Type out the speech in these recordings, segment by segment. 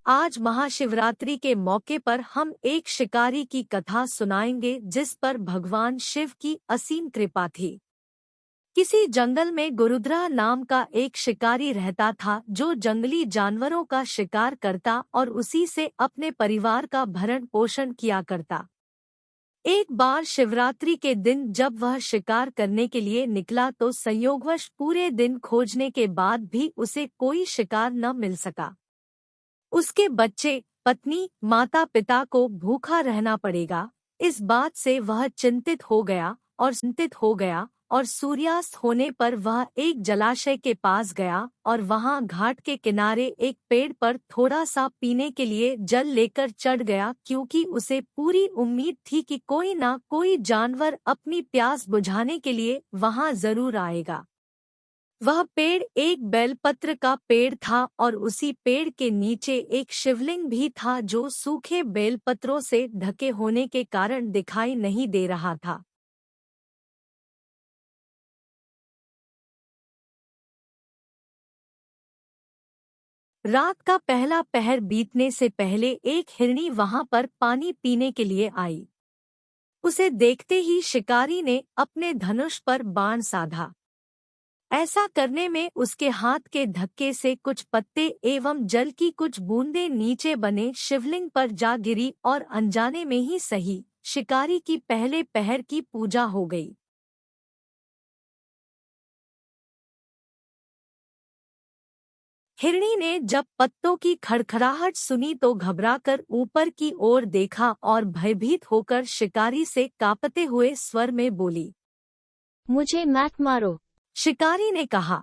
आज महाशिवरात्रि के मौके पर हम एक शिकारी की कथा सुनाएंगे जिस पर भगवान शिव की असीम कृपा थी। किसी जंगल में गुरुद्रा नाम का एक शिकारी रहता था जो जंगली जानवरों का शिकार करता और उसी से अपने परिवार का भरण पोषण किया करता। एक बार शिवरात्रि के दिन जब वह शिकार करने के लिए निकला तो संयोगवश पूरे दिन खोजने के बाद भी उसे कोई शिकार न मिल सका। उसके बच्चे, पत्नी, माता पिता को भूखा रहना पड़ेगा, इस बात से वह चिंतित हो गया और सूर्यास्त होने पर वह एक जलाशय के पास गया और वहां घाट के किनारे एक पेड़ पर थोड़ा सा पीने के लिए जल लेकर चढ़ गया, क्योंकि उसे पूरी उम्मीद थी कि कोई ना कोई जानवर अपनी प्यास बुझाने के लिए वहां जरूर आएगा। वह पेड़ एक बेलपत्र का पेड़ था और उसी पेड़ के नीचे एक शिवलिंग भी था जो सूखे बेलपत्रों से ढके होने के कारण दिखाई नहीं दे रहा था। रात का पहला पहर बीतने से पहले एक हिरनी वहां पर पानी पीने के लिए आई। उसे देखते ही शिकारी ने अपने धनुष पर बाण साधा। ऐसा करने में उसके हाथ के धक्के से कुछ पत्ते एवं जल की कुछ बूंदें नीचे बने शिवलिंग पर जा गिरी और अनजाने में ही सही, शिकारी की पहले पहर की पूजा हो गई। हिरणी ने जब पत्तों की खड़खड़ाहट सुनी तो घबराकर ऊपर की ओर देखा और भयभीत होकर शिकारी से कांपते हुए स्वर में बोली, मुझे मत मारो। शिकारी ने कहा,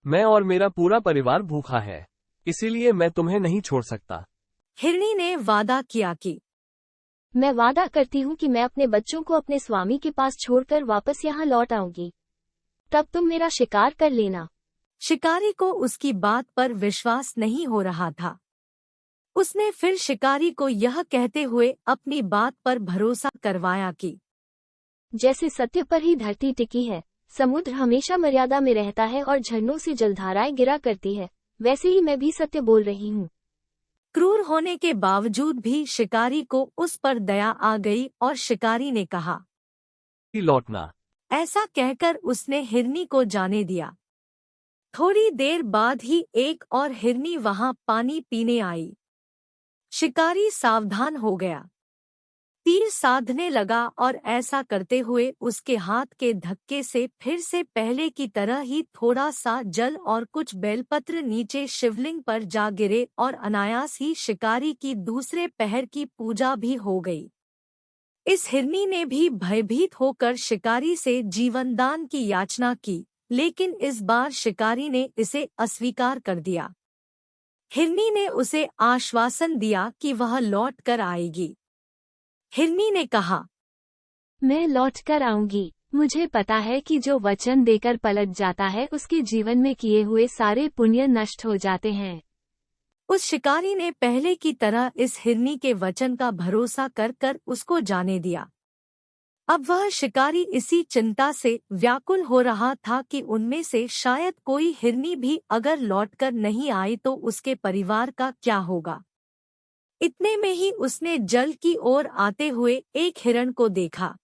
मैं और मेरा पूरा परिवार भूखा है, इसीलिए मैं तुम्हें नहीं छोड़ सकता। हिरणी ने वादा किया कि मैं वादा करती हूँ कि मैं अपने बच्चों को अपने स्वामी के पास छोड़कर वापस यहाँ लौट आऊंगी, तब तुम मेरा शिकार कर लेना। शिकारी को उसकी बात पर विश्वास नहीं हो रहा था। उसने फिर शिकारी को यह कहते हुए अपनी बात पर भरोसा करवाया कि जैसे सत्य पर ही धरती टिकी है, समुद्र हमेशा मर्यादा में रहता है और झरनों से जलधाराएं गिरा करती है, वैसे ही मैं भी सत्य बोल रही हूँ। क्रूर होने के बावजूद भी शिकारी को उस पर दया आ गई और शिकारी ने कहा, लौटना। ऐसा कहकर उसने हिरनी को जाने दिया। थोड़ी देर बाद ही एक और हिरनी वहां पानी पीने आई। शिकारी सावधान हो गया, तीर साधने लगा और ऐसा करते हुए उसके हाथ के धक्के से फिर से पहले की तरह ही थोड़ा सा जल और कुछ बेलपत्र नीचे शिवलिंग पर जा गिरे और अनायास ही शिकारी की दूसरे पहर की पूजा भी हो गई। इस हिरनी ने भी भयभीत होकर शिकारी से जीवनदान की याचना की, लेकिन इस बार शिकारी ने इसे अस्वीकार कर दिया। हिरनी ने उसे आश्वासन दिया कि वह लौट कर आएगी। हिरनी ने कहा, मैं लौट कर आऊंगी। मुझे पता है कि जो वचन देकर पलट जाता है उसके जीवन में किए हुए सारे पुण्य नष्ट हो जाते हैं। उस शिकारी ने पहले की तरह इस हिरनी के वचन का भरोसा कर कर उसको जाने दिया। अब वह शिकारी इसी चिंता से व्याकुल हो रहा था कि उनमें से शायद कोई हिरनी भी अगर लौटकर नहीं आई तो उसके परिवार का क्या होगा। इतने में ही उसने जल की ओर आते हुए एक हिरण को देखा।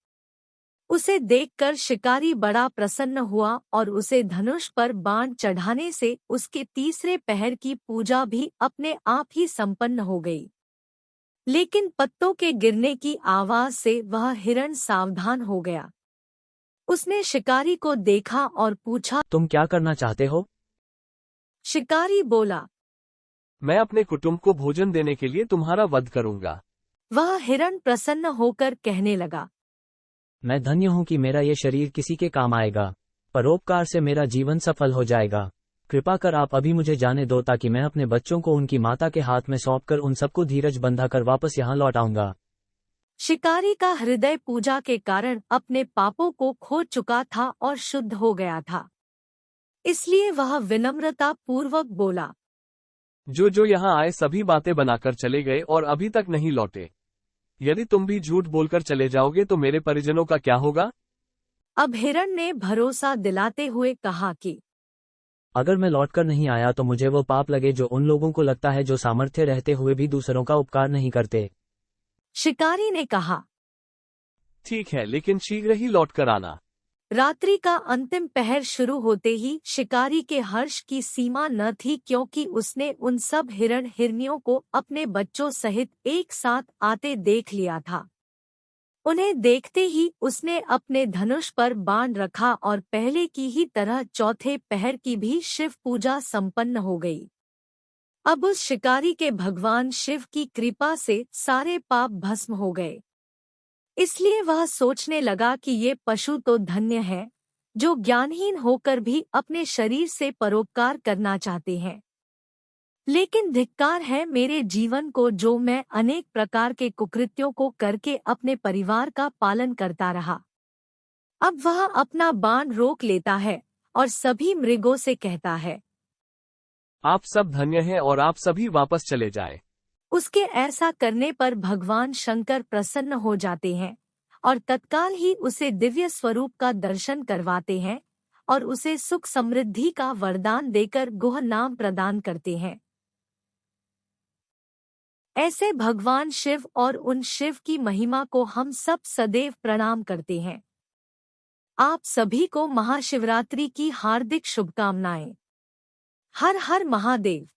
उसे देखकर शिकारी बड़ा प्रसन्न हुआ और उसे धनुष पर बाण चढ़ाने से उसके तीसरे पहर की पूजा भी अपने आप ही संपन्न हो गई। लेकिन पत्तों के गिरने की आवाज से वह हिरण सावधान हो गया। उसने शिकारी को देखा और पूछा, तुम क्या करना चाहते हो? शिकारी बोला, मैं अपने कुटुंब को भोजन देने के लिए तुम्हारा वध करूंगा। वह हिरण प्रसन्न होकर कहने लगा, मैं धन्य हूँ कि मेरा ये शरीर किसी के काम आएगा। परोपकार से मेरा जीवन सफल हो जाएगा। कृपा कर आप अभी मुझे जाने दो ताकि मैं अपने बच्चों को उनकी माता के हाथ में सौंपकर उन सबको धीरज बंधाकर वापस यहाँ लौट आऊंगा। शिकारी का हृदय पूजा के कारण अपने पापों को खो चुका था और शुद्ध हो गया था, इसलिए वह विनम्रता पूर्वक बोला, जो यहाँ आए सभी बातें बनाकर चले गए और अभी तक नहीं लौटे। यदि तुम भी झूठ बोलकर चले जाओगे तो मेरे परिजनों का क्या होगा? अब हिरण ने भरोसा दिलाते हुए कहा कि अगर मैं लौटकर नहीं आया तो मुझे वो पाप लगे जो उन लोगों को लगता है जो सामर्थ्य रहते हुए भी दूसरों का उपकार नहीं करते। शिकारी ने कहा। ठीक है, लेकिन शीघ्र ही लौट कर आना। रात्रि का अंतिम पहर शुरू होते ही शिकारी के हर्ष की सीमा न थी, क्योंकि उसने उन सब हिरण हिरनियों को अपने बच्चों सहित एक साथ आते देख लिया था। उन्हें देखते ही उसने अपने धनुष पर बाण रखा और पहले की ही तरह चौथे पहर की भी शिव पूजा संपन्न हो गई। अब उस शिकारी के भगवान शिव की कृपा से सारे पाप भस्म हो गए। इसलिए वह सोचने लगा कि ये पशु तो धन्य है, जो ज्ञानहीन होकर भी अपने शरीर से परोपकार करना चाहते हैं। लेकिन धिक्कार है मेरे जीवन को, जो मैं अनेक प्रकार के कुकृत्यों को करके अपने परिवार का पालन करता रहा। अब वह अपना बाण रोक लेता है और सभी मृगों से कहता है, आप सब धन्य हैं और आप सभी वापस चले जाएं। उसके ऐसा करने पर भगवान शंकर प्रसन्न हो जाते हैं और तत्काल ही उसे दिव्य स्वरूप का दर्शन करवाते हैं और उसे सुख समृद्धि का वरदान देकर गुह नाम प्रदान करते हैं। ऐसे भगवान शिव और उन शिव की महिमा को हम सब सदैव प्रणाम करते हैं। आप सभी को महाशिवरात्रि की हार्दिक शुभकामनाएं। हर हर महादेव।